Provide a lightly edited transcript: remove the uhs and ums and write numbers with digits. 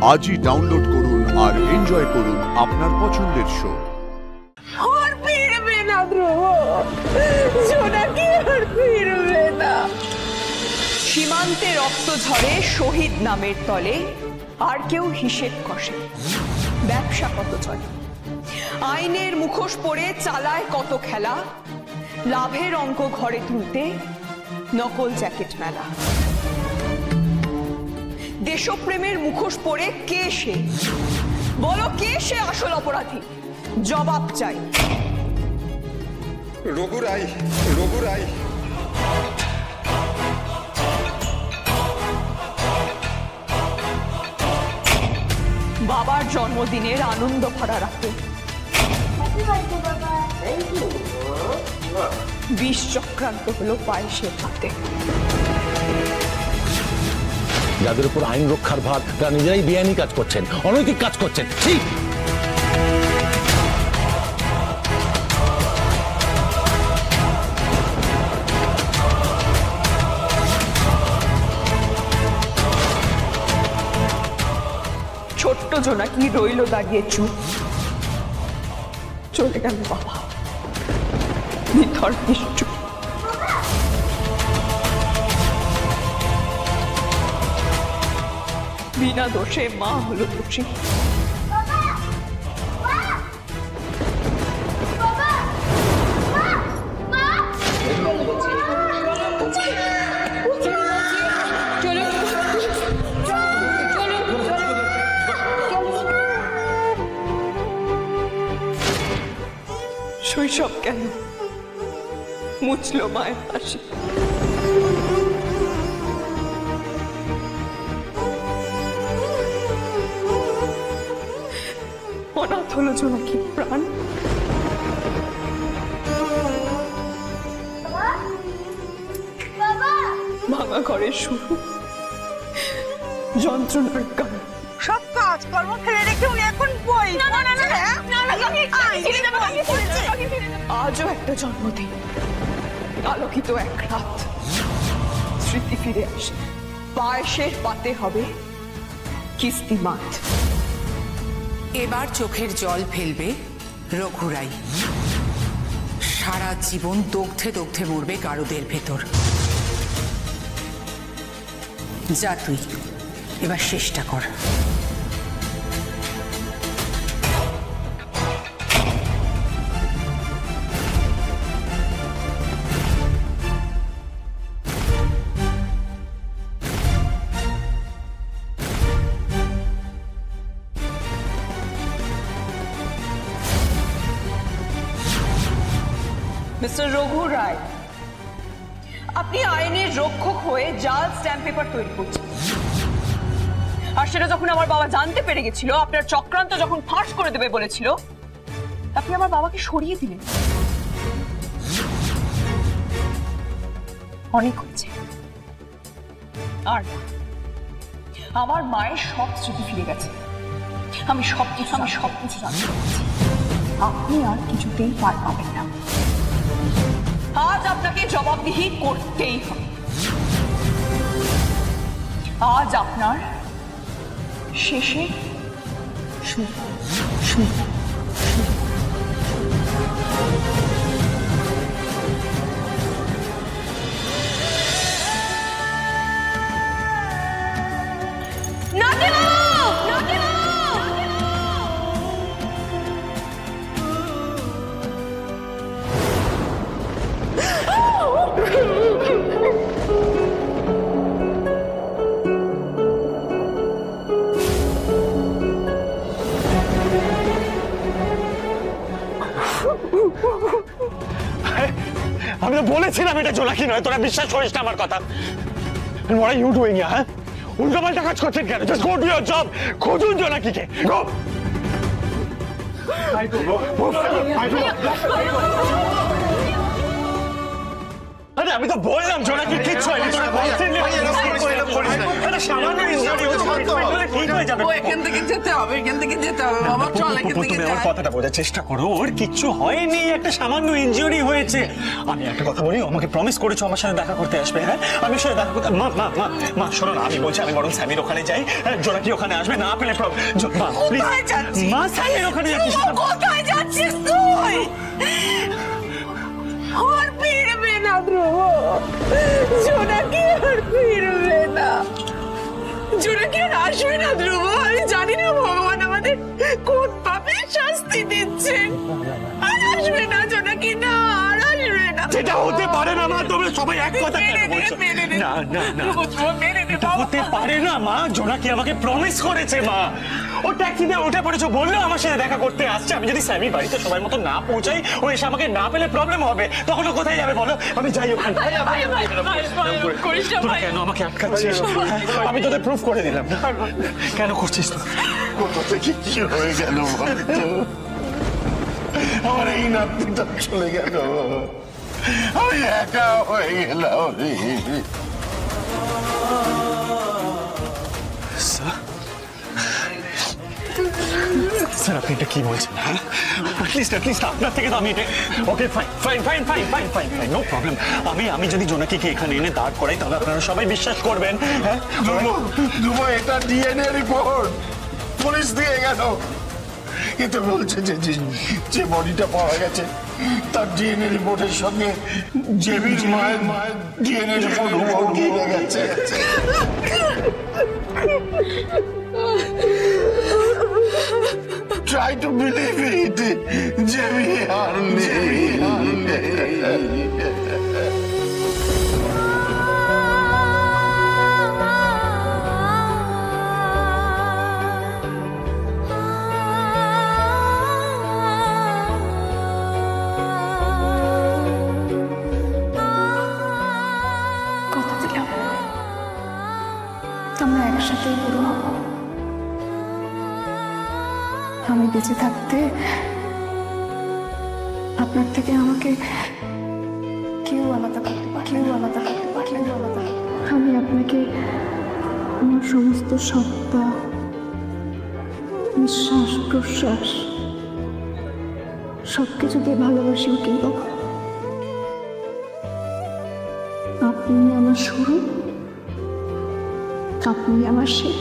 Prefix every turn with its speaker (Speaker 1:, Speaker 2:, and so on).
Speaker 1: আজই ডাউনলোড করুন আর এনজয় করুন আপনার পছন্দের শো।
Speaker 2: আর ফিরবে না ধ্রুব, জোনাকি আর ফিরবে না।
Speaker 3: সীমান্তে রক্ত ঝরে শহীদ নামের তলে, আর কেউ হিসেব কষে ব্যবসা কত চলে। আইনের মুখোশ পরে চালায় কত খেলা, লাভের অঙ্ক ঘরে তুলতে নকল জ্যাকেট মেলা। দেশপ্রেমের মুখোশ পরে কে সে, বলো কে সে আসল অপরাধী? জবাব চাই।
Speaker 4: রঘুরাই, রঘুরাই।
Speaker 3: বাবার জন্মদিনের আনন্দ ভরা রাতে বিষ চক্রান্ত হলো পায়েসের হাতে।
Speaker 5: যাদের উপর আইন রক্ষার ভার, তারা নিজেরাই বেআইনি কাজ করছেন, অনৈতিক কাজ করছেন। ঠিক
Speaker 3: ছোট্ট জোনাকি রইল দাঁড়িয়ে চুপ, চলে গেল বাবা নিথর নিষ্ঠুর। বিনা দোষে মা হলো দোষী। শৈশব কেন মুছলো মায়ের হাসি। অনাথ হলো জোনাকি প্রাণ। ভাঙা ঘরের শুরু, যন্ত্রণার গান।
Speaker 2: সব কাজ কর্ম ফেলে রেখে উনি এখন বই।
Speaker 3: আজও একটা জন্মদিন, আলোকিত এক রাত, স্মৃতি ফিরে আসে। পায়েসের পাতে হবে কিস্তি মাঠ।
Speaker 6: এবার চোখের জল ফেলবে রঘুরাই। সারা জীবন দগ্ধে দগ্ধে মরবে গারদের ভেতর। যা তুই এবার চেষ্টা কর।
Speaker 3: মিস্টার রঘু রায়, আপনি আইনের রক্ষক হয়ে জাল স্ট্যাম্প পেপার তৈরি করছেন, আর সেটা যখন আমার বাবা জানতে পেরে গেছিল, আপনার চক্রান্ত যখন ফাঁস করে দেবে বলেছিল, আপনি আমার বাবাকে সরিয়ে দিলেন। অনেক হচ্ছে। আর আমার মায়ের সব স্মৃতি ফিরে গেছে। আমি সবকিছু জানতে পারছি। আপনি আর কিছুতেই পার পাবেন না। আজ আপনাকে জবাবদিহি করতেই হবে। আজ আপনার শেষে
Speaker 5: আমি তো বলেছিলাম এটা জোনাকি নয়, তোরা বিশ্বাস করিস না আমার কথা। What are you doing here? হ্যাঁ, উল্টোপাল্টা কাজ করছেন কেন? Just go to your job. খুঁজুন জোনাকিকে। Go. আরে আমি তো বললাম জোনাকি কিচ্ছু হয়নি, তোরা সামান্য ইনজুরি হয়েছে, ঠিক হয়ে যাবে।
Speaker 2: এখান থেকে যেতে হবে, এখান থেকে যেতে হবে বাবা, চল এখান থেকে
Speaker 5: তুমি আমার কথাটা বোঝার চেষ্টা করো, ওর কিচ্ছু হয়নি, একটা সামান্য ইনজুরি হয়েছে। আমি একটা কথা বলি, আমাকে প্রমিস করেছো আমার সাথে দেখা করতে আসবে, হ্যাঁ আমি সাথে দেখা করতে। মা মা মা মা শোনো না, আমি বলছি আমি বরং স্যামির ওখানে যাই, জোনাকি ওখানে আসবে, না পেলে মা প্লিজ মা স্যামির ওখানে যাচ্ছিস।
Speaker 2: কোথায় যাচ্ছিস তুই? আর ফিরবে না ধ্রুব, জোনাকি আর ফিরবে না, জোনাকি আর আসবে না ধ্রুব। আমি জানি না ভগবান আমাদের কোন পাপের শাস্তি দিচ্ছেন। আর আসবে না জোনাকি, না আর আসবে না।
Speaker 5: যেটা হতে পারে না মা, তোমরা সবাই এক কথা কেন বলছো? না না না, এটা হতে পারে না মা, জোনাকি আমাকে প্রমিস করেছে মা। ও ট্যাক্সিতে উঠে পড়েছে, বললো আমার সাথে দেখা করতে আসছে। আমি যদি স্যামির বাড়িতে সময় মতো না পৌঁছাই, ও এসে আমাকে না পেলে প্রবলেম হবে, তখন ও কোথায় যাবে বলো? আমি যাই ওখানে। তোরা কেন আমাকে আটকাচ্ছিস? আমি তোদের প্রুফ করে দিলাম না, কেন করছিস তো?
Speaker 7: কোথা থেকে কি হয়ে গেল আমার এই নাতনিটা চলে গেল, আমি একা হয়ে গেলাম রে।
Speaker 5: স্যার আপনি এটা কি বলছেন? হ্যাঁ অ্যাটলিস্ট আপনার থেকে তো আমি এটা ওকে ফাইন নো প্রবলেম। আমি যদি জোনাকিকে এখানে এনে দাঁড় করাই তাহলে আপনারা সবাই বিশ্বাস করবেন। হ্যাঁ
Speaker 7: দুবো এটা ডিএনএ রিপোর্ট পুলিশ দিয়ে গেল, এতে বলছে যে বডিটা পাওয়া গেছে তার ডিএনএ রিপোর্টের সঙ্গে জেবির মায়ের ডিএনএ রিপোর্ট মিলে গেছে। Try to believe it, Jimmy
Speaker 8: কথা দিলাম আমরা একসাথেই বড় হব। আমি বেঁচে থাকতে আপনার থেকে আমাকে কেউ আলাদা করতে পারে, আমি আপনাকে আমার সমস্ত সত্তা, নিঃশ্বাস প্রশ্বাস সবকিছু দিয়ে ভালোবাসিও, কিন্তু আপনি আমার শুরু, আপনি আমার শেষ।